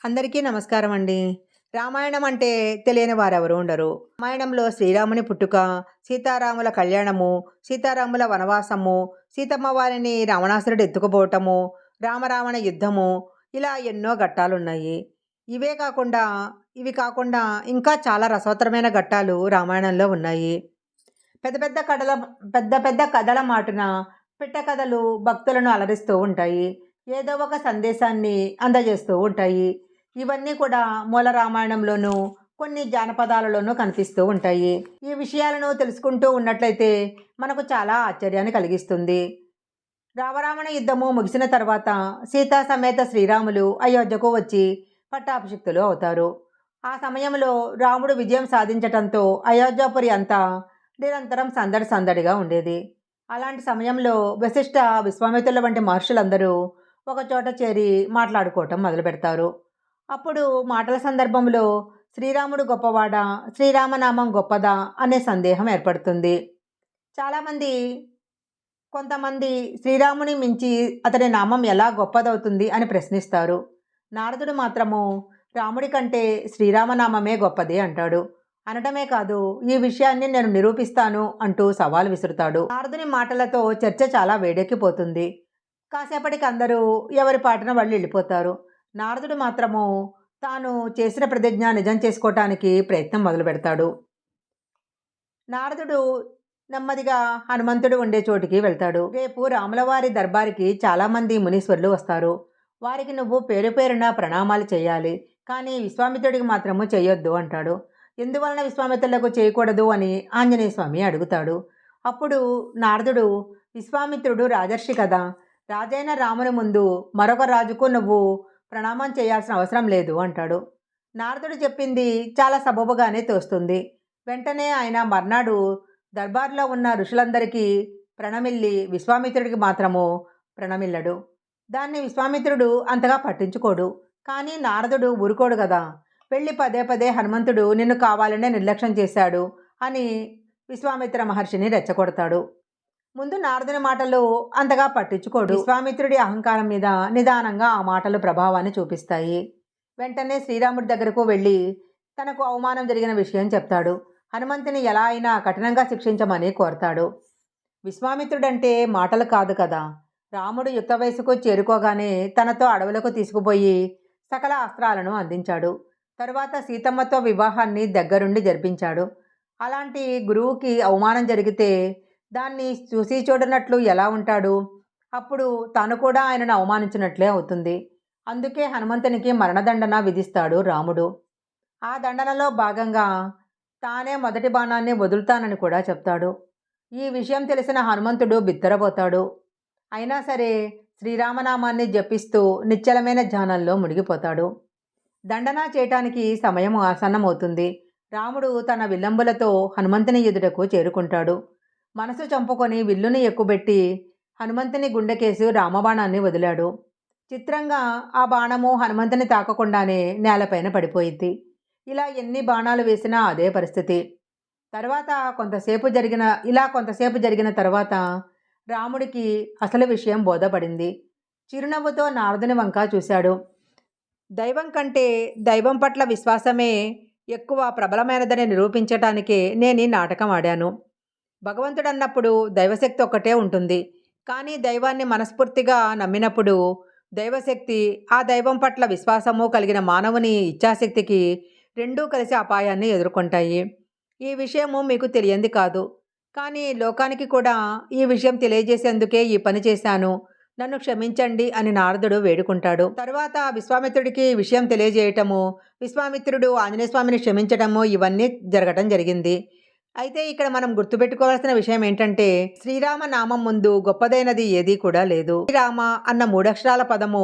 అందరికీ నమస్కారం అండి. రామాయణం అంటే తెలియని వారెవరు ఉండరు. రామాయణంలో శ్రీరాముని పుట్టుక, సీతారాముల కళ్యాణము, సీతారాముల వనవాసము, సీతమ్మ వారిని రావణాసురుడు ఎత్తుకుపోవటము, రామరావణ యుద్ధము, ఇలా ఎన్నో ఘట్టాలున్నాయి. ఇవి కాకుండా ఇంకా చాలా రసవత్తరమైన ఘట్టాలు రామాయణంలో ఉన్నాయి. పెద్ద పెద్ద కథల పెద్ద పెద్ద కథల మాటున పిట్ట కథలు భక్తులను అలరిస్తూ ఉంటాయి. ఏదో ఒక సందేశాన్ని అందజేస్తూ ఉంటాయి. ఇవన్నీ కూడా మూల రామాయణంలోనూ కొన్ని జానపదాలలోనూ కనిపిస్తూ ఉంటాయి. ఈ విషయాలను తెలుసుకుంటూ ఉన్నట్లయితే మనకు చాలా ఆశ్చర్యాన్ని కలిగిస్తుంది. రామరావణ యుద్ధము ముగిసిన తర్వాత సీతా సమేత శ్రీరాములు అయోధ్యకు వచ్చి పట్టాభిషిక్తులు అవుతారు. ఆ సమయంలో రాముడు విజయం సాధించటంతో అయోధ్యాపురి అంతా నిరంతరం సందడి సందడిగా ఉండేది. అలాంటి సమయంలో వశిష్ఠ, విశ్వామిత్రుల వంటి మహర్షులందరూ ఒకచోట చేరి మాట్లాడుకోవటం మొదలు పెడతారు. అప్పుడు మాటల సందర్భంలో శ్రీరాముడు గొప్పవాడా, శ్రీరామనామం గొప్పదా అనే సందేహం ఏర్పడుతుంది. చాలామంది కొంతమంది శ్రీరాముని మించి అతని నామం ఎలా గొప్పదవుతుంది అని ప్రశ్నిస్తారు. నారదుడు మాత్రము రాముడి కంటే శ్రీరామనామమే గొప్పది అంటాడు. అనడమే కాదు, ఈ విషయాన్ని నేను నిరూపిస్తాను అంటూ సవాల్ విసురుతాడు. నారదుని మాటలతో చర్చ చాలా వేడెక్కిపోతుంది. కాసేపటికి అందరూ ఎవరి పాటన వాళ్ళు వెళ్ళిపోతారు. నారదుడు మాత్రము తాను చేసిన ప్రతిజ్ఞ నిజం చేసుకోవటానికి ప్రయత్నం మొదలు పెడతాడు. నారదుడు నెమ్మదిగా హనుమంతుడు ఉండే చోటికి వెళ్తాడు. రేపు రాములవారి దర్బారికి చాలామంది మునీశ్వరులు వస్తారు. వారికి నువ్వు పేరు పేరున ప్రణామాలు చేయాలి, కానీ విశ్వామిత్రుడికి మాత్రము చేయొద్దు అంటాడు. ఎందువలన విశ్వామిత్రులకు చేయకూడదు అని ఆంజనేయ స్వామి అడుగుతాడు. అప్పుడు నారదుడు, విశ్వామిత్రుడు రాజర్షి కదా, రాజైన రాముని ముందు మరొక రాజుకు నువ్వు ప్రణామం చేయాల్సిన అవసరం లేదు అంటాడు. నారదుడు చెప్పింది చాలా సబబుగానే తోస్తుంది. వెంటనే ఆయన మర్నాడు దర్బార్లో ఉన్న ఋషులందరికీ ప్రణమిల్లి విశ్వామిత్రుడికి మాత్రము ప్రణమిల్లడు. దాన్ని విశ్వామిత్రుడు అంతగా పట్టించుకోడు. కానీ నారదుడు ఊరుకోడు కదా. వెళ్ళి పదే పదే హనుమంతుడు నిన్ను కావాలనే నిర్లక్ష్యం చేశాడు అని విశ్వామిత్ర మహర్షిని రెచ్చగొడతాడు. ముందు నారదుని మాటలు అంతగా పట్టించుకోడు. విశ్వామిత్రుడి అహంకారం మీద నిదానంగా ఆ మాటలు ప్రభావాన్ని చూపిస్తాయి. వెంటనే శ్రీరాముడి దగ్గరకు వెళ్ళి తనకు అవమానం జరిగిన విషయం చెప్తాడు. హనుమంతుని ఎలా అయినా కఠినంగా శిక్షించమని కోరతాడు. విశ్వామిత్రుడంటే మాటలు కాదు కదా. రాముడు యుక్త వయసుకు చేరుకోగానే తనతో అడవులకు తీసుకుపోయి సకల అస్త్రాలను అందించాడు. తరువాత సీతమ్మతో వివాహాన్ని దగ్గరుండి జరిపించాడు. అలాంటి గురువుకి అవమానం జరిగితే దాన్ని చూసి చూడనట్లు ఎలా ఉంటాడు? అప్పుడు తాను కూడా ఆయనను అవమానించినట్లే అవుతుంది. అందుకే హనుమంతునికి మరణదండన విధిస్తాడు రాముడు. ఆ దండనలో భాగంగా తానే మొదటి బాణాన్ని వదులుతానని కూడా చెప్తాడు. ఈ విషయం తెలిసిన హనుమంతుడు బిత్తరపోతాడు. అయినా సరే శ్రీరామనామాన్ని జపిస్తూ నిశ్చలమైన ధ్యానంలో మునిగిపోతాడు. దండన చేయటానికి సమయం ఆసన్నమవుతుంది. రాముడు తన విల్లంబులతో హనుమంతుని ఎదుటకు చేరుకుంటాడు. మనసు చంపుకొని విల్లుని ఎక్కుబెట్టి హనుమంతుని గుండెకేసి రామబాణాన్ని వదిలాడు. చిత్రంగా ఆ బాణము హనుమంతుని తాకకుండానే నేలపైన పడిపోయింది. ఇలా ఎన్ని బాణాలు వేసినా అదే పరిస్థితి. కొంతసేపు జరిగిన తర్వాత రాముడికి అసలు విషయం బోధపడింది. చిరునవ్వుతో నారదుని వంక చూశాడు. దైవం కంటే దైవం పట్ల విశ్వాసమే ఎక్కువ ప్రబలమైనదని నిరూపించటానికే నేను ఈ నాటకం ఆడాను. భగవంతుడు అన్నప్పుడు దైవశక్తి ఒక్కటే ఉంటుంది. కానీ దైవాన్ని మనస్ఫూర్తిగా నమ్మినప్పుడు దైవశక్తి, ఆ దైవం పట్ల విశ్వాసము కలిగిన మానవుని ఇచ్ఛాశక్తికి రెండూ కలిసి అపాయాన్ని ఎదుర్కొంటాయి. ఈ విషయము మీకు తెలియంది కాదు, కానీ లోకానికి కూడా ఈ విషయం తెలియజేసేందుకే ఈ పని చేశాను, నన్ను క్షమించండి అని నారదుడు వేడుకుంటాడు. తరువాత విశ్వామిత్రుడికి విషయం తెలియజేయటము, విశ్వామిత్రుడు ఆంజనేయ స్వామిని క్షమించటము ఇవన్నీ జరగటం జరిగింది. అయితే ఇక్కడ మనం గుర్తుపెట్టుకోవాల్సిన విషయం ఏంటంటే, శ్రీరామ నామం ముందు గొప్పదైనది ఏదీ కూడా లేదు. శ్రీరామ అన్న 3 అక్షరాల పదము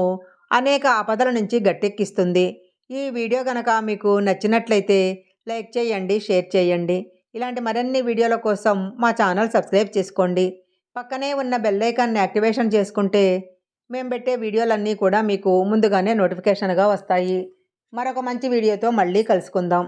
అనేక ఆపదల నుంచి గట్టెక్కిస్తుంది. ఈ వీడియో కనుక మీకు నచ్చినట్లయితే లైక్ చేయండి, షేర్ చేయండి. ఇలాంటి మరిన్ని వీడియోల కోసం మా ఛానల్ సబ్స్క్రైబ్ చేసుకోండి. పక్కనే ఉన్న బెల్ ఐకాన్ని యాక్టివేషన్ చేసుకుంటే మేము పెట్టే వీడియోలన్నీ కూడా మీకు ముందుగానే నోటిఫికేషన్గా వస్తాయి. మరొక మంచి వీడియోతో మళ్ళీ కలుసుకుందాం.